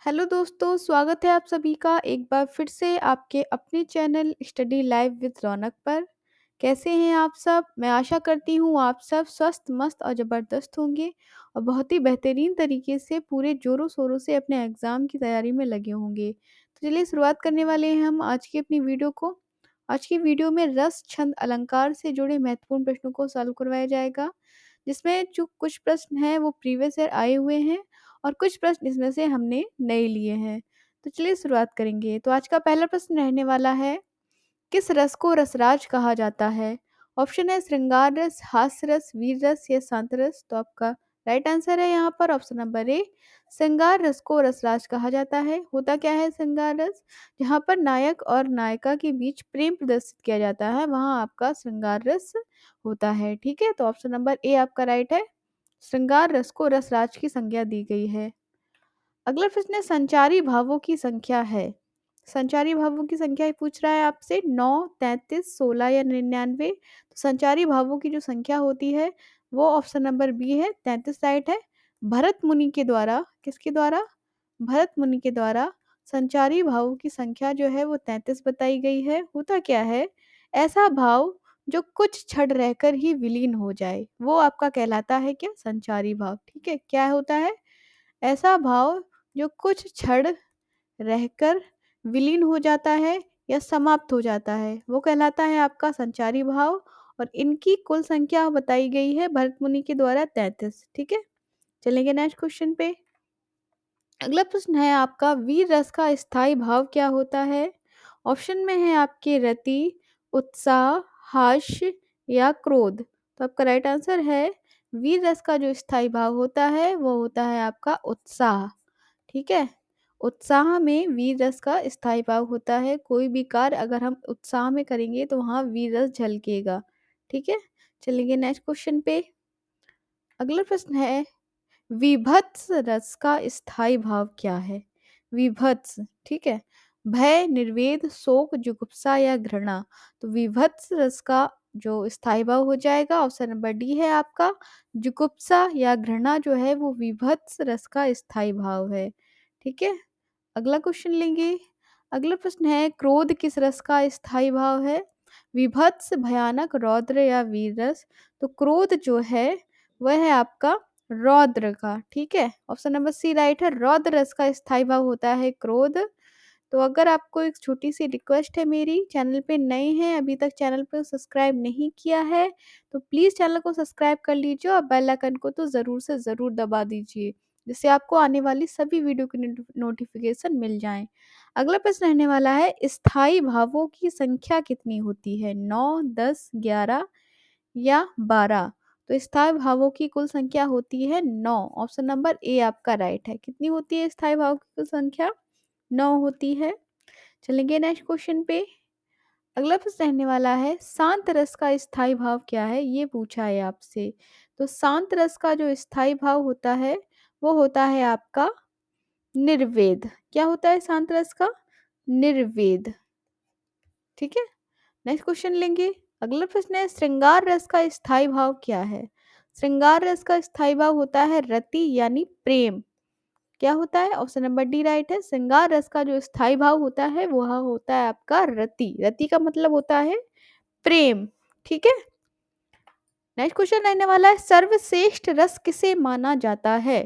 Hello दोस्तों, स्वागत है आप सभी का एक बार फिर से आपके अपने चैनल स्टडी लाइव विद रौनक पर। कैसे हैं आप सब? मैं आशा करती हूँ आप सब स्वस्थ, मस्त और ज़बरदस्त होंगे और बहुत ही बेहतरीन तरीके से पूरे ज़ोरों-शोरों से अपने एग्ज़ाम की तैयारी में लगे होंगे। तो चलिए शुरुआत करने वाले हैं हम आज की अपनी वीडियो को। आज की वीडियो में रस, छंद, अलंकार से जुड़े महत्वपूर्ण प्रश्नों को सॉल्व करवाया जाएगा, जिसमें जो कुछ प्रश्न हैं वो प्रीवियस ईयर आए हुए हैं और कुछ प्रश्न इसमें से हमने नए लिए हैं। तो चलिए शुरुआत करेंगे। तो आज का पहला प्रश्न रहने वाला है, किस रस को रसराज कहा जाता है? ऑप्शन है श्रृंगार रस, हास्य रस, वीर रस या शांत रस। तो आपका राइट आंसर है यहाँ पर ऑप्शन नंबर ए, श्रृंगार रस को रसराज कहा जाता है। होता क्या है श्रृंगार रस? जहाँ पर नायक और नायिका के बीच प्रेम प्रदर्शित किया जाता है, वहाँ आपका श्रृंगार रस होता है। ठीक है, तो ऑप्शन नंबर ए आपका राइट है। श्रृंगार रस को रसराज की संज्ञा दी गई है। अगला प्रश्न है, संचारी भावों की संख्या है। संचारी भावों की संख्या ये पूछ रहा है आपसे 9, 33, 16 या 99। तो संचारी भावों की जो संख्या होती है वो ऑप्शन नंबर बी है, 33 राइट है। भरत मुनि के द्वारा, किसके द्वारा? भरत मुनि के द्वारा संचारी भावों की संख्या जो है वो 33 बताई गई है। होता क्या है? ऐसा भाव जो कुछ क्षण रहकर ही विलीन हो जाए, वो आपका कहलाता है क्या? संचारी भाव। ठीक है, क्या होता है? ऐसा भाव जो कुछ क्षण रहकर विलीन हो जाता है या समाप्त हो जाता है, वो कहलाता है आपका संचारी भाव। और इनकी कुल संख्या बताई गई है भरत मुनि के द्वारा 33। ठीक है, चलेंगे नेक्स्ट क्वेश्चन पे। अगला प्रश्न है आपका, वीर रस का स्थायी भाव क्या होता है? ऑप्शन में है आपके रति, उत्साह, हास्य या क्रोध। तो आपका राइट आंसर है, वीर रस का जो स्थायी भाव होता है वो होता है आपका उत्साह। ठीक है, उत्साह में वीर रस का स्थायी भाव होता है। कोई भी कार्य अगर हम उत्साह में करेंगे तो वहाँ वीर रस झलकेगा। ठीक है, चलेंगे नेक्स्ट क्वेश्चन पे। अगला प्रश्न है, विभत्स रस का स्थायी भाव क्या है? विभत्स, ठीक है, भय, निर्वेद, शोक, जुगुप्सा या घृणा। तो विभत्स रस का जो स्थायी भाव हो जाएगा ऑप्शन नंबर डी है आपका, जुगुप्सा या घृणा जो है वो विभत्स रस का स्थायी भाव है। ठीक है, अगला क्वेश्चन लेंगे। अगला प्रश्न है, क्रोध किस रस का स्थायी भाव है? विभत्स, भयानक, रौद्र या वीर रस। तो क्रोध जो है वह है आपका रौद्र का। ठीक है, ऑप्शन नंबर सी राइट है, रौद्र रस का स्थायी भाव होता है क्रोध। तो अगर आपको एक छोटी सी रिक्वेस्ट है मेरी, चैनल पे नए हैं, अभी तक चैनल पे सब्सक्राइब नहीं किया है तो प्लीज़ चैनल को सब्सक्राइब कर लीजिए और बेल आइकन को तो ज़रूर से ज़रूर दबा दीजिए, जिससे आपको आने वाली सभी वीडियो की नोटिफिकेशन मिल जाएं। अगला प्रश्न रहने वाला है, स्थायी भावों की संख्या कितनी होती है? 9, 10, 11 या 12। तो स्थायी भावों की कुल संख्या होती है 9। ऑप्शन नंबर ए आपका राइट है। कितनी होती है स्थायी भावों की कुल संख्या? 9 होती है। चलेंगे नेक्स्ट क्वेश्चन पे। अगला प्रश्न रहने वाला है, शांत रस का स्थायी भाव क्या है? ये पूछा है आपसे। तो शांत रस का जो स्थायी भाव होता है वो होता है आपका निर्वेद। क्या होता है शांत रस का? निर्वेद। ठीक है, नेक्स्ट क्वेश्चन लेंगे। अगला प्रश्न है, श्रृंगार रस का स्थायी भाव क्या है? श्रृंगार रस का स्थायी भाव होता है रति यानी प्रेम। क्या होता है? ऑप्शन नंबर डी राइट है। श्रृंगार रस का जो स्थायी भाव होता है वह होता है आपका रति। रति का मतलब होता है प्रेम। ठीक है, नेक्स्ट क्वेश्चन रहने वाला है, सर्वश्रेष्ठ रस किसे माना जाता है?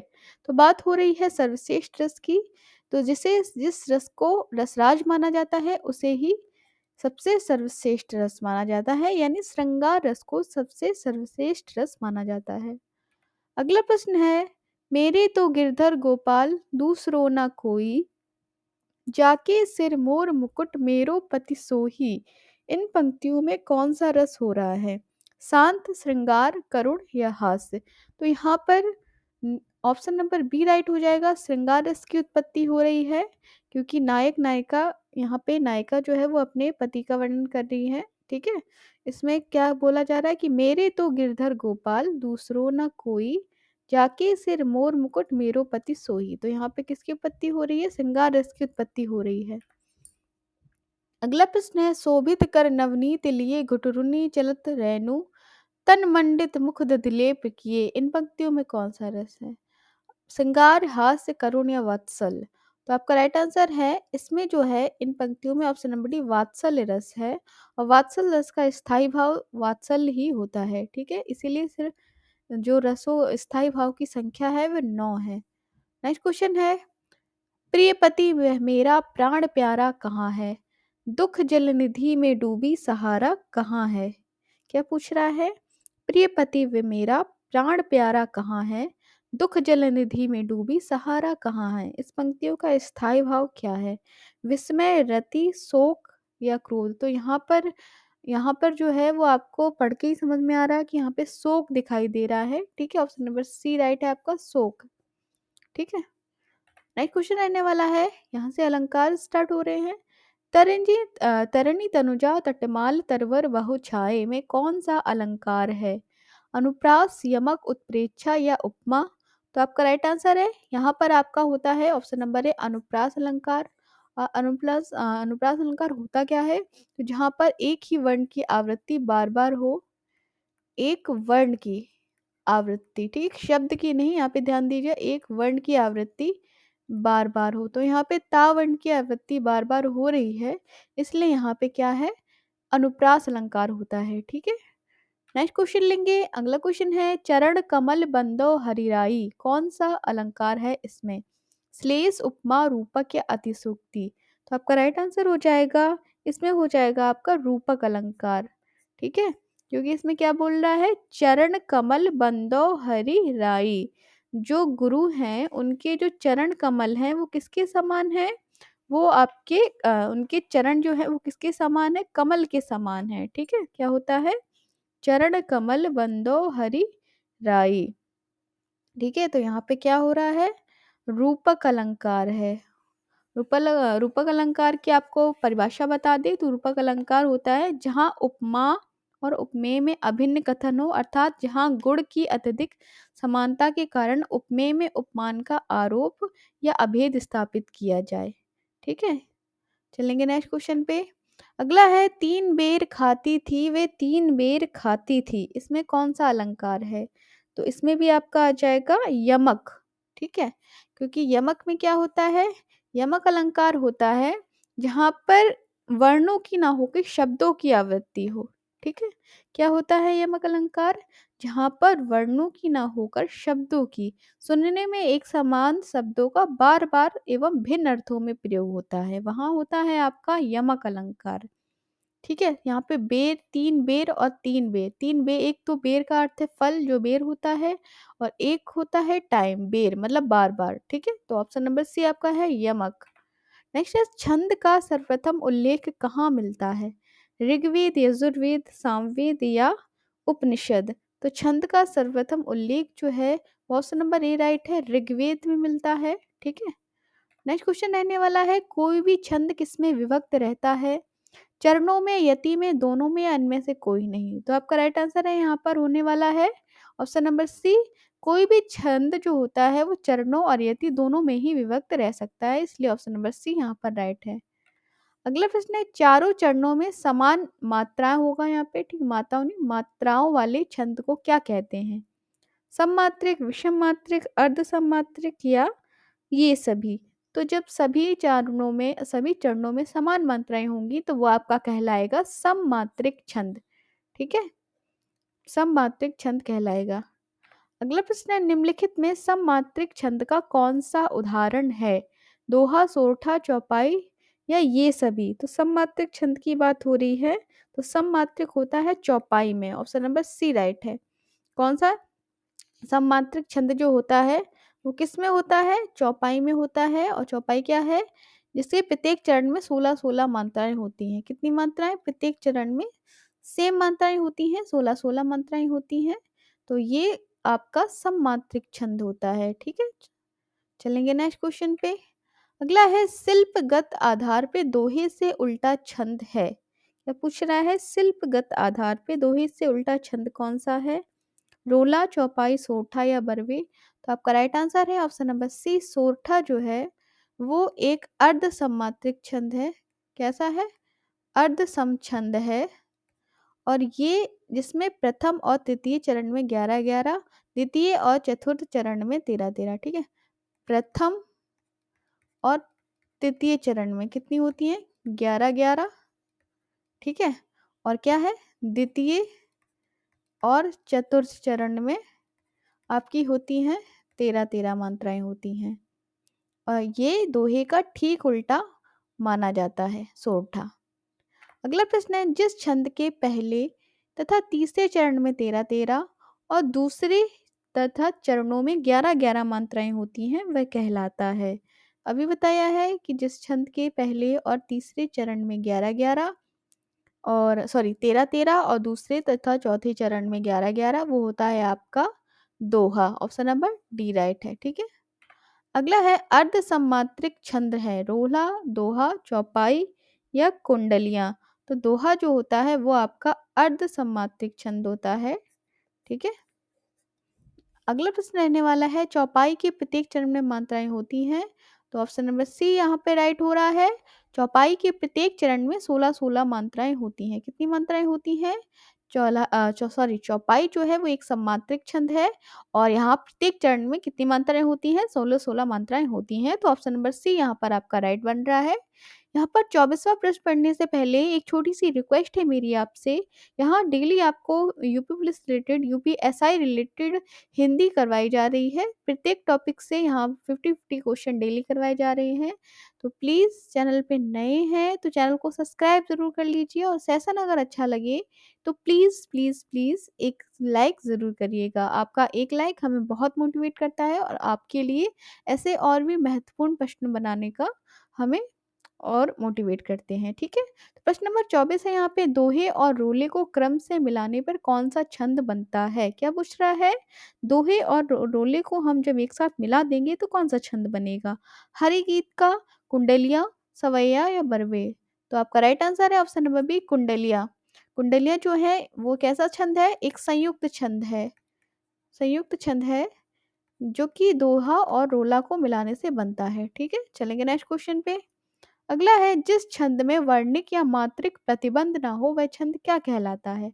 तो बात हो रही है सर्वश्रेष्ठ रस की। तो जिस रस को रसराज माना जाता है उसे ही सबसे सर्वश्रेष्ठ रस माना जाता है, यानी श्रृंगार रस को सबसे सर्वश्रेष्ठ रस माना जाता है। अगला प्रश्न है, मेरे तो गिरधर गोपाल दूसरो ना कोई, जाके सिर मोर मुकुट मेरो पति सोही। इन पंक्तियों में कौन सा रस हो रहा है? शांत, श्रृंगार, करुण या हास्य। तो यहाँ पर ऑप्शन नंबर बी राइट हो जाएगा, श्रृंगार रस की उत्पत्ति हो रही है, क्योंकि नायक नायिका, यहाँ पे नायिका जो है वो अपने पति का वर्णन कर रही है। ठीक है, इसमें क्या बोला जा रहा है कि मेरे तो गिरधर गोपाल दूसरो न कोई, जाके सिर मोर मुकुट मेरो पति सोही। तो यहाँ पे किसकी उत्पत्ति हो रही है? श्रृंगार रस की उत्पत्ति हो रही है। अगला प्रश्न है, शोभित कर नवनीत लिए घुटरुनी चलत रेणु, तन मंडित मुख दधिलेप किए। इन पंक्तियों में कौन सा रस है? श्रृंगार, हास्य, करुण या वात्सल। तो आपका राइट आंसर है इसमें जो है इन पंक्तियों में ऑप्शन नंबर डी वात्सल्य रस है और वात्सल्य रस का स्थायी भाव वात्सल्य ही होता है, ठीक है? इसीलिए सिर्फ जो रसों स्थायी भाव की संख्या है वह 9 है। नेक्स्ट क्वेश्चन है, प्रिय पति वह मेरा प्राण प्यारा कहाँ है? दुख जल निधि में डूबी सहारा कहाँ है? क्या पूछ रहा है? प्रिय पति वे मेरा प्राण प्यारा कहाँ है? दुख जल निधि में डूबी सहारा कहाँ है? इस पंक्तियों का स्थायी भाव क्या है? विस्मय, रति, शोक या क्रोध? तो यहाँ पर जो है वो आपको पढ़ के ही समझ में आ रहा है कि यहाँ पे शोक दिखाई दे रहा है, ठीक है? ऑप्शन नंबर सी राइट है आपका, शोक, ठीक है? नेक्स्ट क्वेश्चन रहने वाला है, यहाँ से अलंकार स्टार्ट हो रहे हैं। तरणी तनुजा तटमाल तरवर बहु छाए में कौन सा अलंकार है? अनुप्रास, यमक, उत्प्रेक्षा या उपमा? तो आपका राइट आंसर है यहाँ पर आपका होता है ऑप्शन नंबर ए अनुप्रास अलंकार। अनुप्रास अलंकार होता क्या है? तो जहाँ पर एक ही वर्ण की आवृत्ति बार बार हो, एक वर्ण की आवृत्ति, ठीक, शब्द की नहीं, यहाँ पे ध्यान दीजिए, एक वर्ण की आवृत्ति बार बार हो। तो यहाँ पे ता वर्ण की आवृत्ति बार बार हो रही है, इसलिए यहाँ पे क्या है, अनुप्रास अलंकार होता है, ठीक है? नेक्स्ट क्वेश्चन लेंगे, अगला क्वेश्चन है, चरण कमल बंदो हरिराई कौन सा अलंकार है इसमें? श्लेष, उपमा, रूपक या अतिसूक्ति? तो आपका राइट आंसर हो जाएगा, इसमें हो जाएगा आपका रूपक अलंकार, ठीक है? क्योंकि इसमें क्या बोल रहा है, चरण कमल बंदो हरि राई, जो गुरु हैं उनके जो चरण कमल हैं वो किसके समान है? वो आपके उनके चरण जो है वो किसके समान है? कमल के समान है, ठीक है? क्या होता है? चरण कमल बंदो हरि राई, ठीक है? तो यहाँ पे क्या हो रहा है, रूपक अलंकार है। रूपक अलंकार की आपको परिभाषा बता दें तो रूपक अलंकार होता है जहाँ उपमा और उपमेय में अभिन्न कथन हो, अर्थात जहाँ गुण की अत्यधिक समानता के कारण उपमेय में उपमान का आरोप या अभेद स्थापित किया जाए, ठीक है? चलेंगे नेक्स्ट क्वेश्चन पे। अगला है, तीन बेर खाती थी वे तीन बेर खाती थी, इसमें कौन सा अलंकार है? तो इसमें भी आपका आ जाएगा यमक, ठीक है? क्योंकि यमक में क्या होता है, यमक अलंकार होता है जहाँ पर वर्णों की ना होकर शब्दों की आवृत्ति हो, ठीक है? क्या होता है यमक अलंकार? जहाँ पर वर्णों की ना होकर शब्दों की, सुनने में एक समान शब्दों का बार बार एवं भिन्न अर्थों में प्रयोग होता है, वहां होता है आपका यमक अलंकार, ठीक है? यहाँ पे बेर, तीन बेर और तीन बेर, तीन बेर, एक तो बेर का अर्थ है फल जो बेर होता है और एक होता है टाइम, बेर मतलब बार बार, ठीक है? तो ऑप्शन नंबर सी आपका है यमक। नेक्स्ट है, छंद का सर्वप्रथम उल्लेख कहाँ मिलता है? ऋग्वेद, यजुर्वेद, सामवेद या उपनिषद? तो छंद का सर्वप्रथम उल्लेख जो है वो ऑप्शन नंबर ए राइट है, ऋग्वेद में मिलता है, ठीक है? नेक्स्ट क्वेश्चन रहने वाला है, कोई भी छंद किसमें विभक्त रहता है? चरणों में, यति में, दोनों में या इनमें से कोई नहीं? तो आपका राइट आंसर है यहाँ पर होने वाला है ऑप्शन नंबर सी, कोई भी छंद जो होता है वो चरणों और यति दोनों में ही विभक्त रह सकता है, इसलिए ऑप्शन नंबर सी यहाँ पर राइट है। अगला प्रश्न है, चारों चरणों में समान मात्राएं होगा यहाँ पे, ठीक, मात्राओं नहीं, मात्राओं वाले छंद को क्या कहते हैं? सममात्रिक, विषम मात्रिक, अर्ध सममात्रिक या ये सभी? तो जब सभी चरणों में समान मात्राएं होंगी तो वो आपका कहलाएगा सममात्रिक छंद, ठीक है? सममात्रिक छंद कहलाएगा। अगला प्रश्न है, निम्नलिखित में सममात्रिक छंद का कौन सा उदाहरण है? दोहा, सोरठा, चौपाई या ये सभी? तो सममात्रिक छंद की बात हो रही है, तो सममात्रिक होता है चौपाई में, ऑप्शन नंबर सी राइट है। कौन सा सममात्रिक छंद जो होता है वो किस में होता है? चौपाई में होता है। और चौपाई क्या है? जिसके प्रत्येक चरण में 16-16 मात्राएं होती हैं। कितनी मात्राएं? प्रत्येक चरण में सेम मात्राएं होती हैं, 16-16 मात्राएं होती हैं। तो ये आपका सममात्रिक छंद होता है, ठीक है? चलेंगे नेक्स्ट क्वेश्चन पे। अगला है, शिल्पगत आधार पे दोहे से उल्टा छंद है। क्या पूछ रहा है? शिल्पगत आधार पे दोहे से उल्टा छंद कौन सा है? रोला, चौपाई, सोरठा या बरवे? तो आपका राइट आंसर है ऑप्शन नंबर सी, सोरठा जो है वो एक अर्ध सममात्रिक छंद है। कैसा है? अर्ध सम छंद है, और ये जिसमें प्रथम और तृतीय चरण में 11-11, द्वितीय और चतुर्थ चरण में 13-13, ठीक है? प्रथम और तृतीय चरण में कितनी होती हैं? 11-11, ठीक है? और क्या है? द्वितीय और चतुर्थ चरण में आपकी होती हैं 13-13 मात्राएँ होती हैं। ये दोहे का ठीक उल्टा माना जाता है, सोरठा। अगला प्रश्न है, जिस छंद के पहले तथा तीसरे चरण में 13-13 और दूसरे तथा चरणों में 11-11 मात्राएँ होती हैं, वह कहलाता है। अभी बताया है कि जिस छंद के पहले और तीसरे चरण में 11-11 और सॉरी 13-13 और दूसरे तथा चौथे चरण में 11-11 वो होता है आपका दोहा। ऑप्शन नंबर डी राइट है, ठीक है? अगला है, अर्ध सम्मात्रिक छंद है रोला, दोहा, चौपाई या कुंडलियाँ। तो दोहा जो होता है वो आपका अर्ध सम्मात्रिक छंद होता है, ठीक है? अगला प्रश्न रहने वाला है, चौपाई के प्रत्येक चरण में मात्राएं होती हैं। तो ऑप्शन नंबर सी यहाँ पे राइट हो रहा है। चौपाई के प्रत्येक चरण में 16-16 मात्राएं होती हैं। कितनी मात्राएं होती हैं? चौपाई जो है वो एक सम्मात्रिक छंद है और यहाँ प्रत्येक चरण में कितनी मात्राएं होती हैं? 16-16 मात्राएं होती हैं। तो ऑप्शन नंबर सी यहाँ पर आपका राइट बन रहा है। यहाँ पर 24वां प्रश्न पढ़ने से पहले एक छोटी सी रिक्वेस्ट है मेरी आपसे। यहाँ डेली आपको UP police related, UP SI related Hindi करवाई जा रही है। प्रत्येक टॉपिक से यहाँ 50-50 क्वेश्चन डेली करवाए जा रहे हैं। तो प्लीज़ चैनल पे नए हैं तो चैनल को सब्सक्राइब ज़रूर कर लीजिए और सेशन अगर अच्छा लगे तो प्लीज़ प्लीज़ प्लीज़ एक लाइक ज़रूर करिएगा। आपका एक लाइक हमें बहुत मोटिवेट करता है और आपके लिए ऐसे और भी महत्वपूर्ण प्रश्न बनाने का हमें और मोटिवेट करते हैं, ठीक है? तो प्रश्न नंबर 24 है यहाँ पे, दोहे और रोले को क्रम से मिलाने पर कौन-सा छंद बनता है? क्या पूछ रहा है? दोहे और रोले को हम जब एक साथ मिला देंगे तो कौन-सा छंद बनेगा? हरि गीत का, कुंडलिया, सवैया या बरवे? तो आपका राइट आंसर है ऑप्शन नंबर बी कुंडलिया। कुंडलिया जो है वो कैसा छंद है? एक संयुक्त छंद है। संयुक्त छंद है जो कि दोहा और रोला को मिलाने से बनता है, ठीक है? चलेंगे नेक्स्ट क्वेश्चन पे। अगला है, जिस छंद में वर्णिक या मात्रिक प्रतिबंध ना हो वह छंद क्या कहलाता है?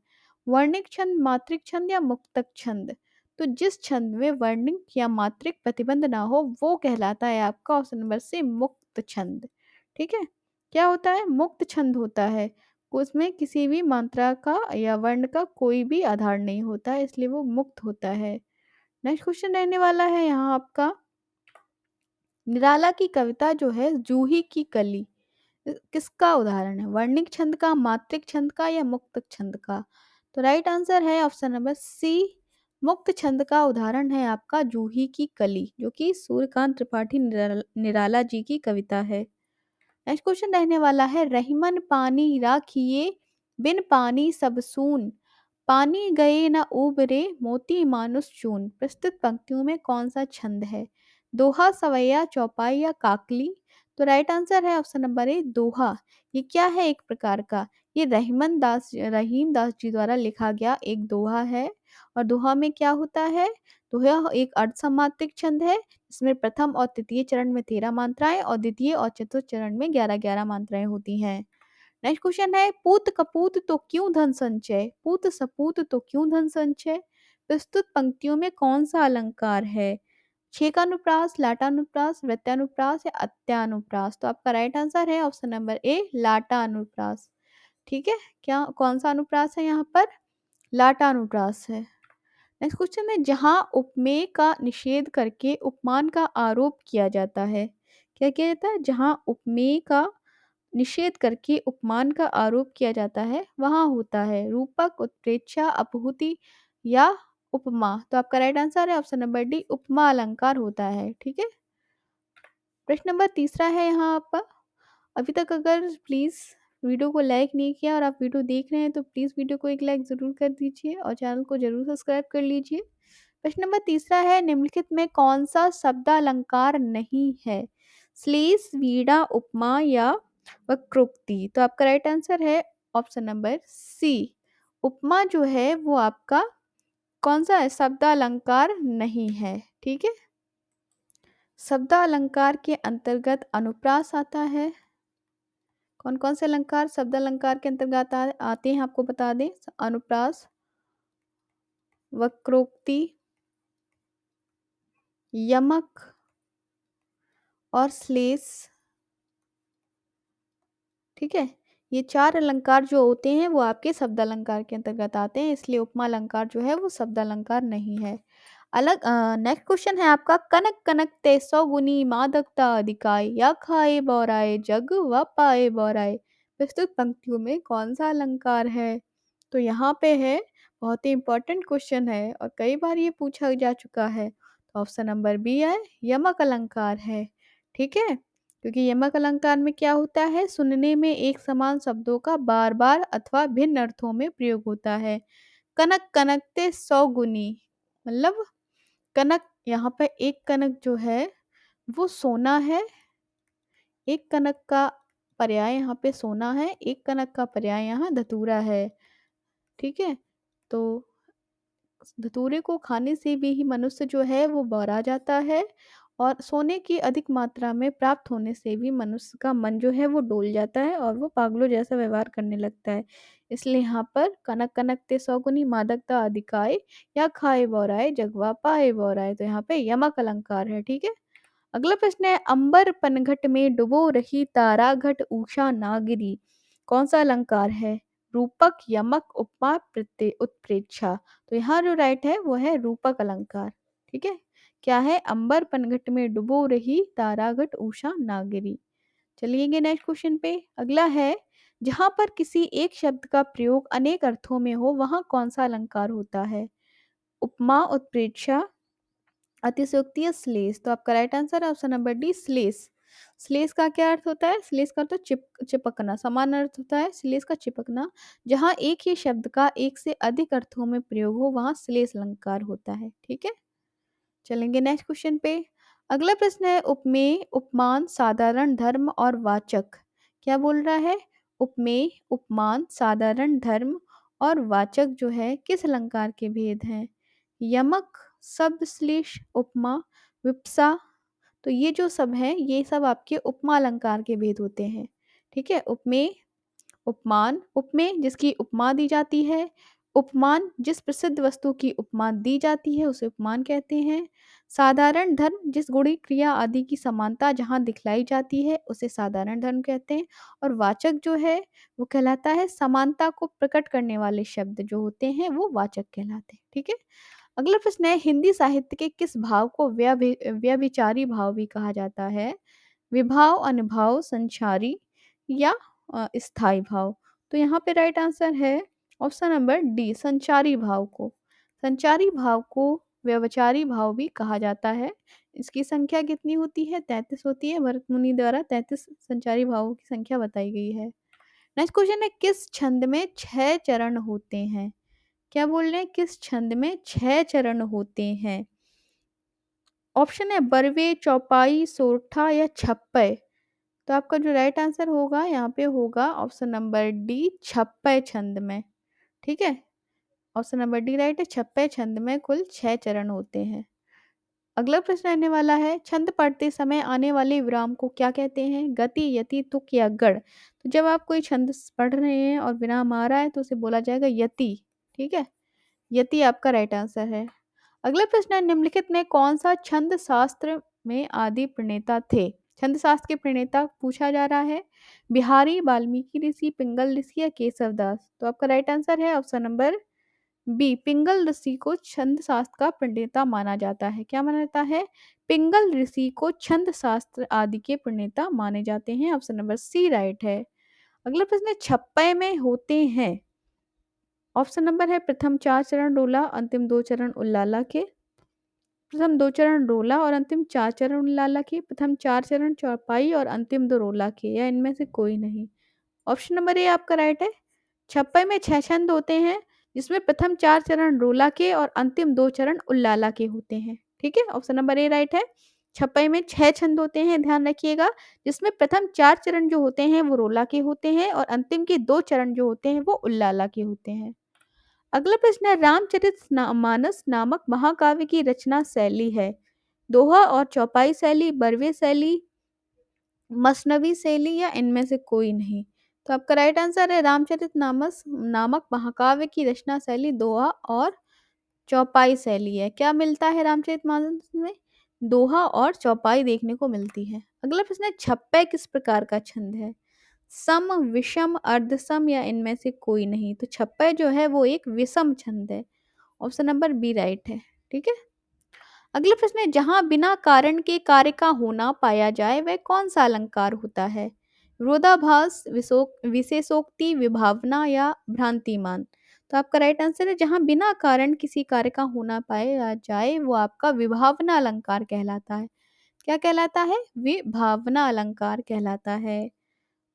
वर्णिक छंद, मात्रिक छंद या मुक्तक छंद? तो जिस छंद में वर्णिक या मात्रिक प्रतिबंध ना हो वो कहलाता है आपका ऑप्शन नंबर सी मुक्त छंद, ठीक है? क्या होता है? मुक्त छंद होता है। उसमें किसी भी मात्रा का या वर्ण का कोई भी आधार नहीं होता है, इसलिए वो मुक्त होता है। नेक्स्ट क्वेश्चन रहने वाला है यहाँ आपका, निराला की कविता जो है जूही की कली किसका उदाहरण है? वर्णिक छंद का, मात्रिक छंद का या मुक्त छंद का? तो राइट आंसर है ऑप्शन नंबर सी मुक्त छंद का उदाहरण है आपका जूही की कली, जो कि सूर्यकांत त्रिपाठी निराला जी की कविता है। नेक्स्ट क्वेश्चन रहने वाला है, रहीमन पानी राखिए बिन पानी सब सून, पानी गए न उबरे मोती मानुष चून। प्रस्तुत पंक्तियों में कौन सा छंद है? दोहा, सवैया, चौपाई या काकली? तो राइट आंसर है ऑप्शन नंबर ए दोहा। ये क्या है? एक प्रकार का ये रहीम दास जी द्वारा लिखा गया एक दोहा है। और दोहा में क्या होता है? दोहा एक अर्धसमात्रिक छंद है जिसमें प्रथम और तृतीय चरण में 13 मात्राएं और द्वितीय और चतुर्थ चरण में 11-11 मात्राएं होती हैं। नेक्स्ट क्वेश्चन है, पूत कपूत तो क्यों धन संचय, पूत सपूत तो क्यों धन संचय? प्रस्तुत पंक्तियों में कौन सा अलंकार है? छेकानुप्रास, लाटानुप्रास, वृत्तानुप्रास या अत्यानुप्रास? तो आपका राइट आंसर है ऑप्शन नंबर ए लाटानुप्रास, ठीक है? क्या कौन सा अनुप्रास है यहाँ पर? लाटानुप्रास है। नेक्स्ट क्वेश्चन है, जहां उपमेय का निषेध करके उपमान का आरोप किया जाता है, क्या किया जाता है? जहां उपमेय का निषेध करके उपमान का आरोप किया जाता है वहां होता है रूपक, उत्प्रेक्षा, अपहुति या उपमा? तो आपका राइट आंसर है ऑप्शन नंबर डी उपमा अलंकार होता है, ठीक है? प्रश्न नंबर तीसरा है यहाँ आपका, अभी तक अगर प्लीज़ वीडियो को लाइक नहीं किया और आप वीडियो देख रहे हैं तो प्लीज़ वीडियो को एक लाइक ज़रूर कर दीजिए और चैनल को ज़रूर सब्सक्राइब कर लीजिए। प्रश्न नंबर तीसरा है, निम्नलिखित में कौन सा शब्दालंकार नहीं है? श्लेष, वीणा, उपमा या वक्रोक्ति? तो आपका राइट आंसर है ऑप्शन नंबर सी उपमा जो है वो आपका कौन सा है? शब्दालंकार नहीं है, ठीक है? शब्दालंकार के अंतर्गत अनुप्रास आता है। कौन कौन से अलंकार शब्द अलंकार के अंतर्गत आते हैं आपको बता दें, अनुप्रास, वक्रोक्ति, यमक और श्लेष ठीक है? ये 4 अलंकार जो होते हैं वो आपके शब्द अलंकार के अंतर्गत आते हैं, इसलिए उपमा अलंकार जो है वो शब्द अलंकार नहीं है। नेक्स्ट क्वेश्चन है आपका, कनक कनकते सौ गुनी मादकता अधिकाई, या खाए बौराए जग व पाए बौराए। प्रस्तुत पंक्तियों में कौन सा अलंकार है? तो यहाँ पे है, बहुत ही इंपॉर्टेंट क्वेश्चन है और कई बार ये पूछा जा चुका है। तो ऑप्शन नंबर बी है, यमक अलंकार है। ठीक है? क्योंकि यमक अलंकार में क्या होता है, सुनने में एक समान शब्दों का बार बार अथवा भिन्न अर्थों में प्रयोग होता है। कनक कनकते सौ गुनी, मतलब कनक, यहाँ पे एक कनक जो है वो सोना है, एक कनक का पर्याय यहाँ पे सोना है, एक कनक का पर्याय यहाँ धतूरा है। ठीक है? तो धतूरे को खाने से भी ही मनुष्य जो है वो बौरा जाता है, और सोने की अधिक मात्रा में प्राप्त होने से भी मनुष्य का मन जो है वो डोल जाता है और वो पागलों जैसा व्यवहार करने लगता है। इसलिए यहाँ पर कनक कनकते सौगुनी मादकता अधिकाय, या खाए बौराए जगवा पाए बौराए, तो यहाँ पे यमक अलंकार है। ठीक है? अगला प्रश्न है, अंबर पनघट में डुबो रही तारा घट उषा ना गिरी, कौन सा अलंकार है? रूपक, यमक, उपमा, उत्प्रेक्षा। तो यहाँ जो राइट है वो है रूपक अलंकार। ठीक है? क्या है? अंबर पनघट में डुबो रही तारा घट उषा ना गिरी। चलिए नेक्स्ट क्वेश्चन पे। अगला है, जहां पर किसी एक शब्द का प्रयोग अनेक अर्थों में हो वहां कौन सा अलंकार होता है? उपमा, उत्प्रेक्षा, अतिशयोक्ति या श्लेष। तो आपका राइट आंसर है ऑप्शन नंबर डी, श्लेष। श्लेष का क्या अर्थ होता है? श्लेष का तो चिपकना, समान अर्थ होता है श्लेष का चिपकना। जहां एक ही शब्द का एक से अधिक अर्थों में प्रयोग हो वहां श्लेष अलंकार होता है। ठीक है? चलेंगे नेक्स्ट क्वेश्चन पे। अगला प्रश्न है, उपमेय, उपमान, साधारण धर्म और वाचक। क्या बोल रहा है? उपमेय, उपमान, साधारण धर्म और वाचक जो है किस अलंकार के भेद हैं? यमक, शब्द श्लेष, उपमा, विप्सा। तो ये जो सब है ये सब आपके उपमा अलंकार के भेद होते हैं। ठीक है? उपमेय, उपमान, उपमेय जिसकी उपमा दी जाती है, उपमान जिस प्रसिद्ध वस्तु की उपमा दी जाती है उसे उपमान कहते हैं, साधारण धर्म जिस गुणी क्रिया आदि की समानता जहाँ दिखलाई जाती है उसे साधारण धर्म कहते हैं, और वाचक जो है वो कहलाता है समानता को प्रकट करने वाले शब्द जो होते हैं वो वाचक कहलाते हैं। ठीक है? अगला प्रश्न है, हिंदी साहित्य के किस भाव को व्यभिचारी भाव भी कहा जाता है? विभाव, अनुभाव, संचारी या स्थायी भाव। तो यहाँ पे राइट आंसर है ऑप्शन नंबर डी, संचारी भाव को। संचारी भाव को व्यवचारी भाव भी कहा जाता है। इसकी संख्या कितनी होती है? 33 होती है। भरत मुनि द्वारा 33 संचारी भावों की संख्या बताई गई है। नेक्स्ट क्वेश्चन है, किस छंद में 6 चरण होते हैं? क्या बोल रहे हैं? किस छंद में 6 चरण होते हैं? ऑप्शन है बरवे, चौपाई, सोरठा या छप्पय। तो आपका जो राइट आंसर होगा यहाँ पे होगा ऑप्शन नंबर डी, छप्पय छंद में। ठीक है? ऑप्शन नंबर डी राइट है, छप्पय छंद में कुल 6 चरण होते हैं। अगला प्रश्न आने वाला है, छंद पढ़ते समय आने वाले विराम को क्या कहते हैं? गति, यति, तुक या गढ़। तो जब आप कोई छंद पढ़ रहे हैं और विराम आ रहा है तो उसे बोला जाएगा यति। ठीक है? यति आपका राइट आंसर है। अगला प्रश्न है, निम्नलिखित में कौन सा छंद शास्त्र में आदि प्रणेता थे? छंद शास्त्र के प्रणेता पूछा जा रहा है। बिहारी, वाल्मीकि ऋषि, पिंगल ऋषि या केशवदास। तो आपका राइट आंसर है ऑप्शन नंबर बी, पिंगल ऋषि को छंद शास्त्र का प्रणेता माना जाता है। क्या माना जाता है? पिंगल ऋषि को छंद शास्त्र आदि के प्रणेता माने जाते हैं। ऑप्शन नंबर सी राइट है। अगला प्रश्न है, छप्पय में होते हैं। ऑप्शन नंबर है प्रथम 4 चरण रोला, अंतिम 2 चरण उल्लाला के। प्रथम 2 चरण रोला और अंतिम 4 चरण उल्लाला के। प्रथम 4 चरण चौपाई और अंतिम 2 रोला के, या इनमें से कोई नहीं। ऑप्शन नंबर ए आपका राइट है। छप्पई में 6 छंद होते हैं जिसमें प्रथम 4 चरण रोला के और अंतिम 2 चरण उल्लाला के होते हैं। ठीक है? ऑप्शन नंबर ए राइट है। छप्पई में 6 छंद होते हैं, ध्यान रखिएगा, जिसमें प्रथम 4 चरण जो होते हैं वो रोला के होते हैं और अंतिम के 2 चरण जो होते हैं वो उल्लाला के होते हैं। अगला प्रश्न है, मानस नामक महाकाव्य की रचना शैली है? दोहा और चौपाई शैली, बरवे शैली, मसनवी शैली या इनमें से कोई नहीं। तो आपका राइट आंसर है रामचरितमानस नामक महाकाव्य की रचना शैली दोहा और चौपाई शैली है। क्या मिलता है रामचरितमानस में? दोहा और चौपाई देखने को मिलती है। अगला प्रश्न है, छप्पय किस प्रकार का छंद है? सम, विषम, अर्धसम या इनमें से कोई नहीं। तो छप्पय जो है वो एक विषम छंद है। ऑप्शन नंबर बी राइट है। ठीक है। अगला प्रश्न है, जहां बिना कारण के कार्य का होना पाया जाए वह कौन सा अलंकार होता है? विरोधाभास, विशेषोक्ति, विभावना या भ्रांतिमान। तो आपका राइट आंसर है, जहां बिना कारण किसी कार्य का होना पाया जाए वो आपका विभावना अलंकार कहलाता है। क्या कहलाता है? विभावना अलंकार कहलाता है।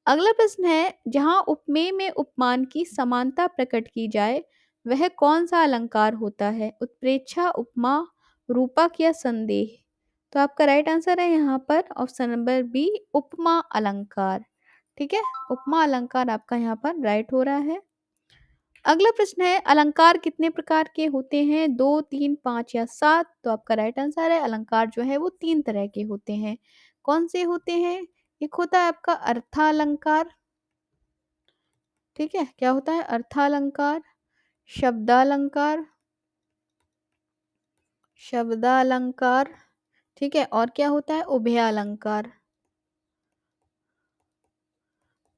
अगला प्रश्न है, जहां उपमेय में उपमान की समानता प्रकट की जाए वह कौन सा अलंकार होता है? उत्प्रेक्षा, उपमा, रूपक या संदेह। तो आपका राइट आंसर है यहाँ पर ऑप्शन नंबर बी, उपमा अलंकार। ठीक है, उपमा अलंकार आपका यहाँ पर राइट हो रहा है। अगला प्रश्न है, अलंकार कितने प्रकार के होते हैं? 2, 3, 5 या 7। तो आपका राइट आंसर है, अलंकार जो है वो 3 तरह के होते हैं। कौन से होते हैं? एक होता है आपका अर्थालंकार। ठीक है, क्या होता है? अर्थालंकार, शब्दालंकार, शब्दालंकार। ठीक है, और क्या होता है? उभयालंकार।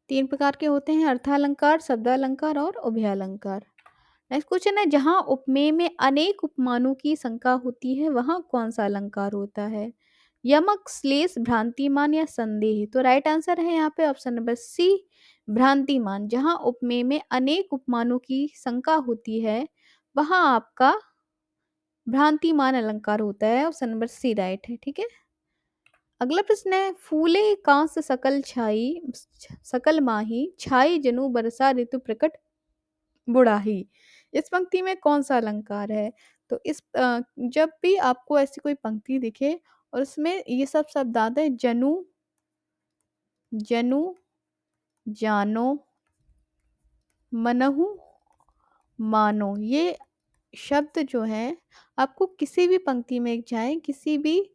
3 प्रकार के होते हैं, अर्थालंकार, शब्दालंकार और उभयालंकार। नेक्स्ट क्वेश्चन है, जहां उपमेय में अनेक उपमानों की शंका होती है वहां कौन सा अलंकार होता है? यमक, श्लेष, भ्रांतिमान या संदेह। तो राइट आंसर है यहाँ पे ऑप्शन नंबर सी, भ्रांतिमान। जहां उपमेय में अनेक उपमानों की शंका होती है वहां आपका भ्रांतिमान अलंकार होता है। ऑप्शन नंबर सी राइट है। ठीक है। अगला प्रश्न है, फूले कांस सकल छाई, सकल माही, छाई जनु बरसा ऋतु प्रकट बुढ़ाही। इस पंक्ति में कौन सा अलंकार है? तो जब भी आपको ऐसी कोई पंक्ति दिखे और उसमें ये सब शब्द आते हैं, जनु, जनु, जानो, मनहु, मानो, ये शब्द जो है आपको किसी भी पंक्ति में दिख जाए, किसी भी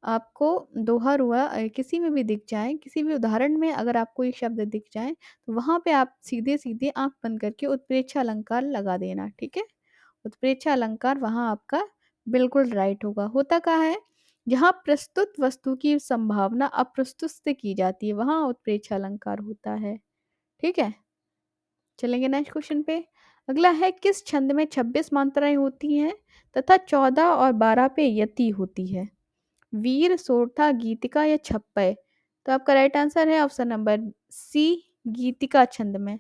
आपको दोहा रुआ किसी में भी दिख जाए, किसी भी उदाहरण में अगर आपको ये शब्द दिख जाए तो वहां पे आप सीधे सीधे आंख बंद करके उत्प्रेक्षा अलंकार लगा देना। ठीक है, उत्प्रेक्षा अलंकार वहां आपका बिल्कुल राइट होगा। होता क्या है, जहां प्रस्तुत वस्तु की संभावना अप्रस्तुत से की जाती है वहां उत्प्रेक्षा अलंकार होता है। ठीक है, चलेंगे नेक्स्ट क्वेश्चन पे। अगला है, किस छंद में 26 मात्राएं होती हैं तथा 14 और 12 पे यति होती है? वीर, सोरठा, गीतिका या छप्पय। तो आपका राइट आंसर है ऑप्शन नंबर सी, गीतिका छंद में।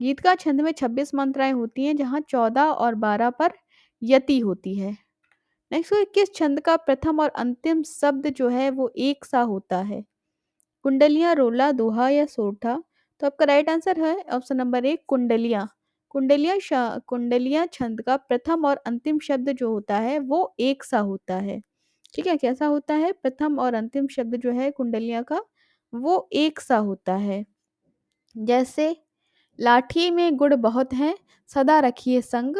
गीतिका छंद में 26 मात्राएं होती हैं जहां 14 और 12 पर यति होती है। नेक्स्ट, किस छंद का प्रथम और अंतिम शब्द जो है वो एक सा होता है? कुंडलियां, रोला, दोहा या सोरठा। तो आपका राइट आंसर है ऑप्शन नंबर एक, कुंडलियां। कुंडलियां छंद का प्रथम और अंतिम शब्द जो होता है वो एक सा होता है। ठीक है, कैसा होता है? प्रथम और अंतिम शब्द जो है कुंडलियां का वो एक सा होता है। जैसे, लाठी में गुड़ बहुत है, सदा रखिए संग,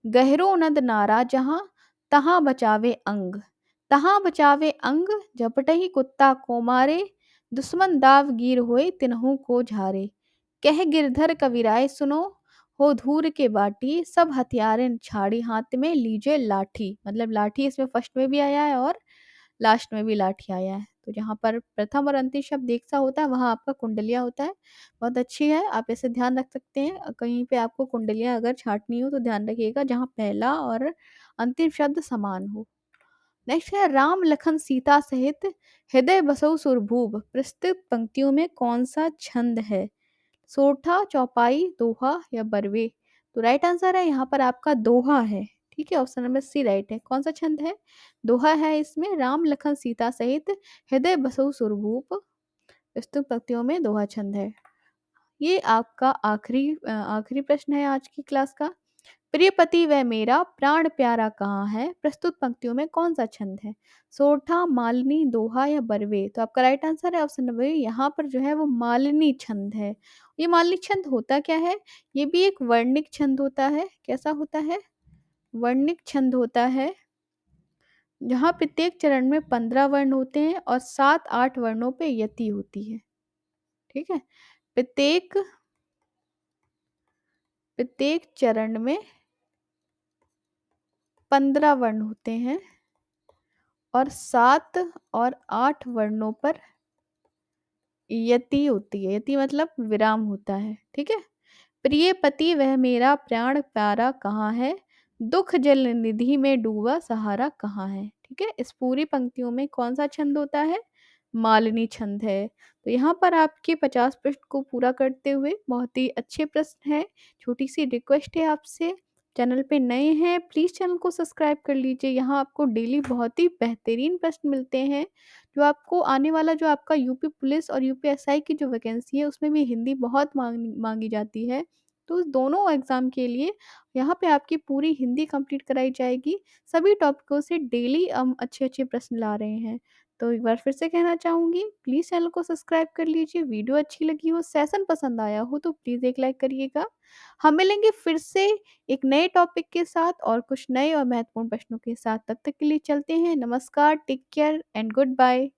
गहरो नद नारा जहां, तहां बचावे अंग। तहां बचावे अंग, झपटही कुत्ता को मारे, दुश्मन दाव गिर होए तिन्हू को झारे। कह गिरधर कविराय सुनो, हो धूर के बाटी, सब हथियारें छाड़ी हाथ में लीजिए लाठी। मतलब लाठी इसमें फर्स्ट में भी आया है और लास्ट में भी लाठी आया है। तो जहाँ पर प्रथम और अंतिम शब्द एक सा होता है वहाँ आपका कुंडलिया होता है। बहुत अच्छी है, आप इसे ध्यान रख सकते हैं। कहीं पे आपको कुंडलिया अगर छांटनी हो तो ध्यान रखिएगा जहाँ पहला और अंतिम शब्द समान हो। नेक्स्ट है, राम लखन सीता सहित हृदय बसौ सुरभूप, प्रस्तुत पंक्तियों में कौन सा छंद है? सोरठा, चौपाई, दोहा या बरवे। तो राइट आंसर है यहाँ पर आपका दोहा है। ठीक है, ऑप्शन नंबर सी राइट है। कौन सा छंद है? दोहा है। इसमें राम लखन सीता सहित हृदय बसु सुरभूप, प्रस्तुत पंक्तियों में दोहा छंद है। ये आपका आखिरी प्रश्न है आज की क्लास का। प्रिय पति वह मेरा प्राण प्यारा कहाँ है, प्रस्तुत पंक्तियों में कौन सा छंद है? सोरठा, मालिनी, दोहा या बरवे। तो आपका राइट आंसर है ऑप्शन नंबर, यहाँ पर जो है वो मालिनी छंद है। ये मालिनी छंद होता क्या है? ये भी एक वर्णिक छंद होता है। कैसा होता है? वर्णिक छंद होता है, जहाँ प्रत्येक चरण में 15 वर्ण होते हैं और 7-8 वर्णों पे यति होती है। ठीक है, प्रत्येक प्रत्येक चरण में 15 वर्ण होते हैं और 7 और 8 वर्णों पर यति होती है, यति मतलब विराम होता है, ठीक है? प्रिय पति वह मेरा प्राण प्यारा कहाँ है, दुख जल निधि में डूबा सहारा कहाँ है, ठीक है? इस पूरी पंक्तियों में कौन-सा छंद होता है? मालिनी छंद है। तो यहाँ पर आपके 50 प्रश्न को पूरा करते हुए बहुत ही अच्छे प्रश्न हैं। छोटी-सी रिक्वेस्ट है आपसे, चैनल पे नए हैं प्लीज़ चैनल को सब्सक्राइब कर लीजिए। यहाँ आपको डेली बहुत ही बेहतरीन प्रश्न मिलते हैं, जो आपको आने वाला जो आपका यूपी पुलिस और यूपीएसआई की जो वैकेंसी है उसमें भी हिंदी बहुत माँगी जाती है। तो उस दोनों एग्ज़ाम के लिए यहाँ पे आपकी पूरी हिंदी कंप्लीट कराई जाएगी। सभी टॉपिकों से डेली अच्छे-अच्छे प्रश्न ला रहे हैं। तो एक बार फिर से कहना चाहूँगी, प्लीज़ चैनल को सब्सक्राइब कर लीजिए। वीडियो अच्छी लगी हो, सेशन पसंद आया हो तो प्लीज़ एक लाइक करिएगा। हम मिलेंगे फिर से एक नए टॉपिक के साथ और कुछ नए और महत्वपूर्ण प्रश्नों के साथ। तब तक के लिए चलते हैं। नमस्कार, take care and good bye.